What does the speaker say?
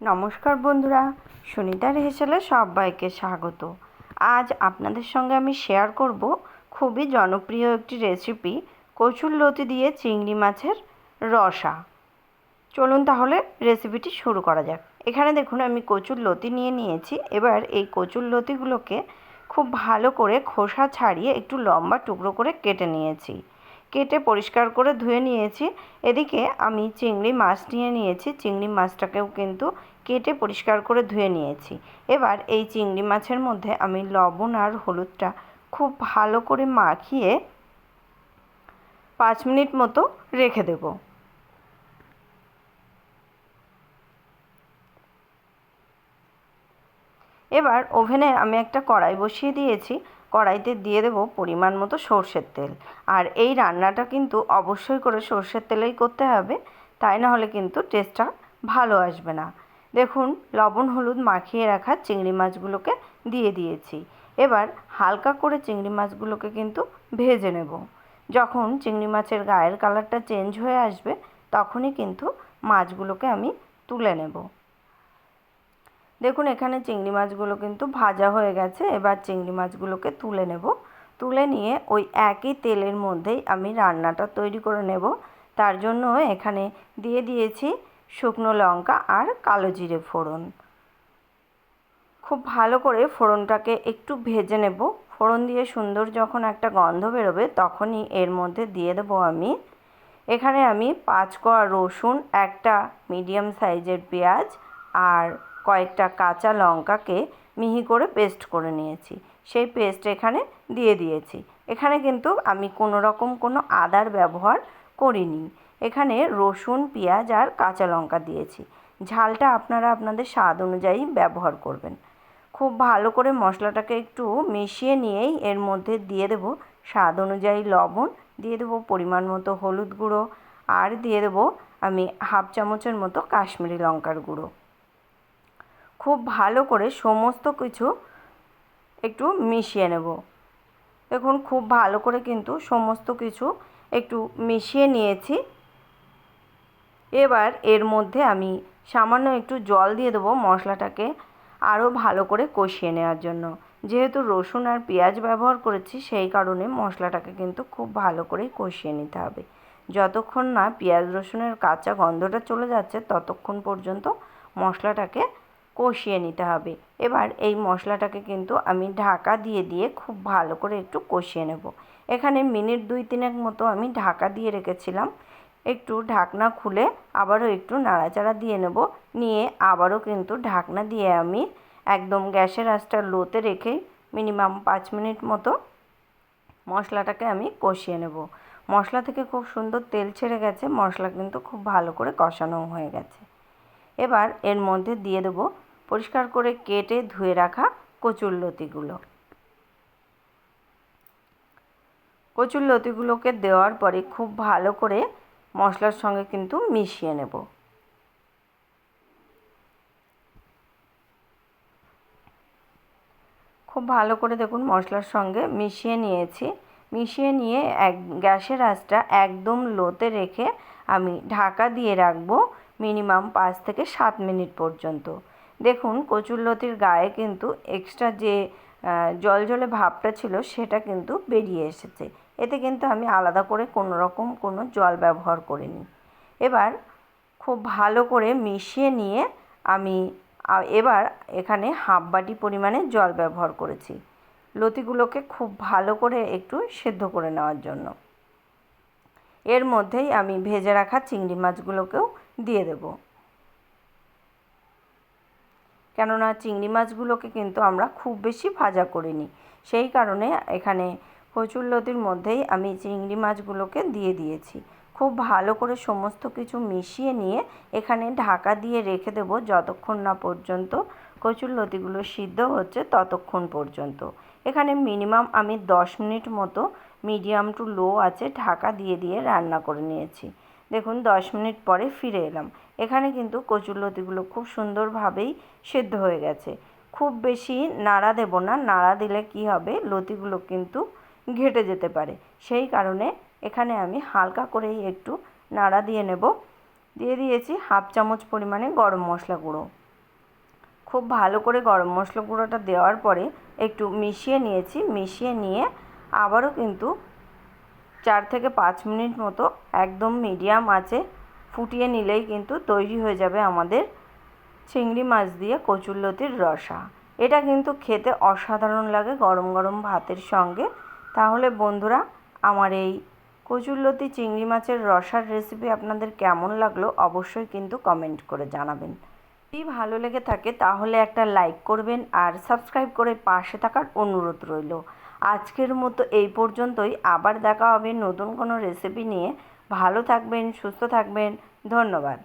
নমস্কার বন্ধুরা, সুনিতার হেসেলে সবাইকে স্বাগত। আজ আপনাদের সঙ্গে আমি শেয়ার করব খুবই জনপ্রিয় একটি রেসিপি, কচুরলতি দিয়ে চিংড়ি মাছের রসা। চলুন তাহলে রেসিপিটি শুরু করা যাক। এখানে দেখুন আমি কচুরলতি নিয়ে নিয়েছি। এবার এই কচুরলতিগুলোকে খুব ভালো করে খোসা ছাড়িয়ে একটু লম্বা টুকরো করে কেটে নিয়েছি। কেটে পরিষ্কার করে ধুয়ে নিয়েছি। এদিকে আমি চিংড়ি মাছ নিয়ে নিয়েছি। চিংড়ি মাছটাকেও কিন্তু কেটে পরিষ্কার করে ধুয়ে নিয়েছি। এবার এই চিংড়ি মাছের মধ্যে আমি লবণ আর হলুদটা খুব ভালো করে মাখিয়ে 5 মিনিট মতো রেখে দেব। এবার ওভেনে আমি একটা কড়াই বসিয়ে দিয়েছি। কড়াইতে দিয়ে দেব পরিমাণ মতো সর্ষের তেল। আর এই রান্নাটা কিন্তু অবশ্যই করে সর্ষের তেলেই করতে হবে, তাই না হলে কিন্তু টেস্টটা ভালো আসবে না। দেখুন লবণ হলুদ মাখিয়ে রাখা চিংড়ি মাছগুলোকে দিয়ে দিয়েছি। এবার হালকা করে চিংড়ি মাছগুলোকে কিন্তু ভেজে নেব। যখন চিংড়ি মাছের গায়ের কালারটা চেঞ্জ হয়ে আসবে তখনই কিন্তু মাছগুলোকে আমি তুলে নেব। দেখুন এখানে চিংড়ি মাছগুলো কিন্তু ভাজা হয়ে গেছে। এবার চিংড়ি মাছগুলোকে তুলে নেব। তুলে নিয়ে ওই একই তেলের মধ্যেই আমি রান্নাটা তৈরি করে নেব। তার জন্য এখানে দিয়ে দিয়েছি শুকনো লঙ্কা আর কালো জিরে ফোড়ন। খুব ভালো করে ফোড়নটাকে একটু ভেজে নেব। ফোড়ন দিয়ে সুন্দর যখন একটা গন্ধ বেরোবে তখনই এর মধ্যে দিয়ে দেবো এখানে আমি 5 কোয়া রসুন, একটা মিডিয়াম সাইজের পেঁয়াজ আর কয়েকটা কাঁচা লঙ্কাকে মিহি করে পেস্ট করে নিয়েছি। সেই পেস্ট এখানে দিয়ে দিয়েছি। এখানে কিন্তু আমি কোনো আদার ব্যবহার করিনি। এখানে রসুন, পেঁয়াজ আর কাঁচা লঙ্কা দিয়েছি। ঝালটা আপনারা আপনাদের স্বাদ অনুযায়ী ব্যবহার করবেন। খুব ভালো করে মশলাটাকে একটু মিশিয়ে নিয়েই এর মধ্যে দিয়ে দেব স্বাদ অনুযায়ী লবণ, দিয়ে দেবো পরিমাণ মতো হলুদ গুঁড়ো আর দিয়ে দেবো আমি হাফ চামচের মতো কাশ্মীরি লঙ্কার গুঁড়ো। খুব ভালো করে সমস্ত কিছু একটু মিশিয়ে নেব। দেখুন খুব ভালো করে কিন্তু সমস্ত কিছু একটু মিশিয়ে নিয়েছি। এবার এর মধ্যে আমি সামান্য একটু জল দিয়ে দেবো মশলাটাকে আরও ভালো করে কষিয়ে নেওয়ার জন্য। যেহেতু রসুন আর পেঁয়াজ ব্যবহার করেছি সেই কারণে মশলাটাকে কিন্তু খুব ভালো করেই কষিয়ে নিতে হবে। যতক্ষণ না পেঁয়াজ রসুনের কাঁচা গন্ধটা চলে যাচ্ছে ততক্ষণ পর্যন্ত মশলাটাকে কষিয়ে নিতে হবে। এবার এই মশলাটাকে কিন্তু আমি ঢাকা দিয়ে দিয়ে খুব ভালো করে একটু কষিয়ে নেব। এখানে মিনিট 2-3 মতো আমি ঢাকা দিয়ে রেখেছিলাম। একটু ঢাকনা খুলে আবারও একটু নাড়াচাড়া দিয়ে নেব। নিয়ে আবারও কিন্তু ঢাকনা দিয়ে আমি একদম গ্যাসের আঁচটা লোতে রেখে মিনিমাম 5 মিনিট মতো মশলাটাকে আমি কষিয়ে নেব। মশলা থেকে খুব সুন্দর তেল ছেড়ে গেছে। মশলা কিন্তু খুব ভালো করে কষানো হয়ে গেছে। এবার এর মধ্যে দিয়ে দেব পরিষ্কার করে কেটে ধুয়ে রাখা কচুরলতিগুলো। কচুরলতিগুলোকে দেওয়ার পরে খুব ভালো করে মশলার সঙ্গে কিন্তু মিশিয়ে নেব। খুব ভালো করে দেখুন মশলার সঙ্গে মিশিয়ে নিয়েছি। মিশিয়ে নিয়ে গ্যাসের আঁচটা একদম লোতে রেখে আমি ঢাকা দিয়ে রাখবো মিনিমাম 5 থেকে 7 মিনিট পর্যন্ত। দেখুন কচুরলতির গায়ে কিন্তু এক্সট্রা যে জলজলে ভাবটা ছিল সেটা কিন্তু বেরিয়ে এসেছে। এতে কিন্তু আমি আলাদা করে কোনো জল ব্যবহার করিনি। এবার খুব ভালো করে মিশিয়ে নিয়ে আমি এবার এখানে হাফ বাটি পরিমাণে জল ব্যবহার করেছি লতিগুলোকে খুব ভালো করে একটু সেদ্ধ করে নেওয়ার জন্য। এর মধ্যেই আমি ভেজে রাখা চিংড়ি মাছগুলোকেও দিয়ে দেব, কেননা চিংড়ি মাছগুলোকে কিন্তু আমরা খুব বেশি ভাজা করিনি। সেই কারণে এখানে কচুরলতির মধ্যেই আমি চিংড়ি মাছগুলোকে দিয়ে দিয়েছি। খুব ভালো করে সমস্ত কিছু মিশিয়ে নিয়ে এখানে ঢাকা দিয়ে রেখে দেব যতক্ষণ না পর্যন্ত কচুরলতিগুলো সিদ্ধ হচ্ছে ততক্ষণ পর্যন্ত। এখানে মিনিমাম আমি 10 মিনিট মতো মিডিয়াম টু লো আঁচে ঢাকা দিয়ে দিয়ে রান্না করে নিয়েছি। দেখুন 10 মিনিট পরে ফিরে এলাম। এখানে কিন্তু কচুরলতিগুলো খুব সুন্দরভাবেই সেদ্ধ হয়ে গেছে। খুব বেশি নাড়া দেব না, নাড়া দিলে কি হবে লতিগুলো কিন্তু ঘেঁটে যেতে পারে। সেই কারণে এখানে আমি হালকা করেই একটু নাড়া দিয়ে নেব। দিয়ে দিয়েছি হাফ চামচ পরিমাণে গরম মশলা গুঁড়ো। খুব ভালো করে গরম মশলা গুঁড়োটা দেওয়ার পরে একটু মিশিয়ে নিয়েছি। মিশিয়ে নিয়ে আবারও কিন্তু 4 থেকে 5 মিনিট মতো একদম মিডিয়াম আঁচে ফুটিয়ে নিলেই কিন্তু তৈরি হয়ে যাবে আমাদের চিংড়ি মাছ দিয়ে কচুরলতির রসা। এটা কিন্তু খেতে অসাধারণ লাগে গরম গরম ভাতের সঙ্গে। তাহলে বন্ধুরা, আমার এই কচুরলতি চিংড়ি মাছের রসার রেসিপি আপনাদের কেমন লাগলো অবশ্যই কিন্তু কমেন্ট করে জানাবেন। যদি ভালো লেগে থাকে তাহলে একটা লাইক করবেন আর সাবস্ক্রাইব করে পাশে থাকার অনুরোধ রইল। আজকের মতো এই পর্যন্তই। আবার দেখা হবে নতুন কোনো রেসিপি নিয়ে। ভালো থাকবেন, সুস্থ থাকবেন। ধন্যবাদ।